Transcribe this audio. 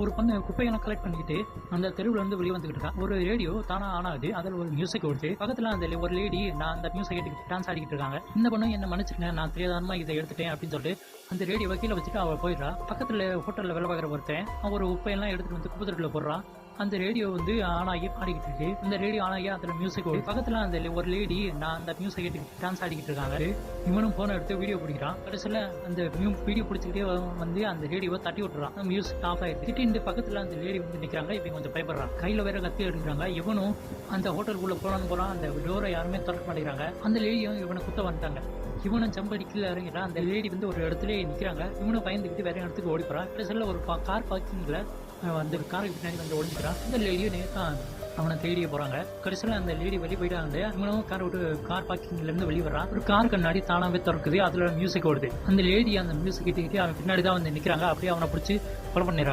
ஒரு பொண்ணு குப்பையெல்லாம் கலெக்ட் பண்ணிக்கிட்டு அந்த தெருவுல இருந்து வெளியே வந்துகிட்டு இருக்கா. ஒரு ரேடியோ தானா ஆன் ஆகுது. அதுல ஒரு மியூசிக் ஓடுது. பக்கத்துல அந்த ஒரு லேடி நான் அந்த மியூசிக் கேட்டு டான்ஸ் ஆடிக்கிட்டு இருக்காங்க. இந்த பொண்ணு என்ன மன்னிச்சிருங்க, நான் தெரியாதனமா இதை எடுத்துட்டேன் அப்படின்னு சொல்லிட்டு அந்த ரேடியோ கீழே வச்சுட்டு அவ போயிடுறா. பக்கத்துல ஹோட்டல்ல வேலை பார்க்குற ஒருத்தன் ஒரு உப்பையெல்லாம் எடுத்துட்டு வந்து குப்பை தொட்டில போடுறான். அந்த ரேடியோ வந்து ஆன் ஆகி பாடிக்கிட்டு இருக்கு. இந்த ரேடியோ ஆன் ஆகி அதுல மியூசிக் ஓடுது. பக்கத்துல அந்த ஒரு லேடி நான் அந்த மியூசிக் கேட்டு டான்ஸ் ஆடிக்கிட்டு இருக்காங்க. இவனும் போனை எடுத்து வீடியோ பிடிக்கிறான். கடைசியில அந்த வீடியோ பிடிச்சிக்கிட்டே வந்து அந்த ரேடியோவை தட்டி விட்டுறான். மியூசிக் ஆஃப் ஆயிடுச்சு. திட்டிட்டு பக்கத்துல அந்த லேடி வந்து நிக்கிறாங்க. இவங்க கொஞ்சம் பயப்படுறான். கையில வேற கத்தி எடுக்கிறாங்க. இவனும் அந்த ஹோட்டலுக்குள்ள போறான். அந்த டோரை யாருமே திறக்க மாட்டேங்கிறாங்க. அந்த லேடியும் இவனை குத்த வந்துட்டாங்க. இவனும் சம்படி கீழே இறங்கிட்டான். அந்த லேடி வந்து ஒரு இடத்துல நிக்கிறாங்க. இவனும் பயந்துக்கிட்டு வேற இடத்துக்கு ஓடி போறான். கடைசியில ஒரு கார் பார்க்கிங்ல அந்த காருக்கு பின்னாடி வந்து ஒழிஞ்சுக்கிறான். இந்த லேடியும் நேரா அவனை தேடிய போறாங்க. கடைசியில அந்த லேடி வெளியே போயிட்டாங்க. இவனும் கார் பார்க்கிங்ல இருந்து வெளியே வர்றான். ஒரு கார் கண்ணாடி தானாவே திறக்குது. அதுல மியூசிக் ஓடுது. அந்த லேடி அந்த மியூசிக் கிட்டே அவன் பின்னாடி தான் வந்து நிக்கிறாங்க. அப்படியே அவனை பிடிச்சி கொலை பண்ணிடுறாங்க.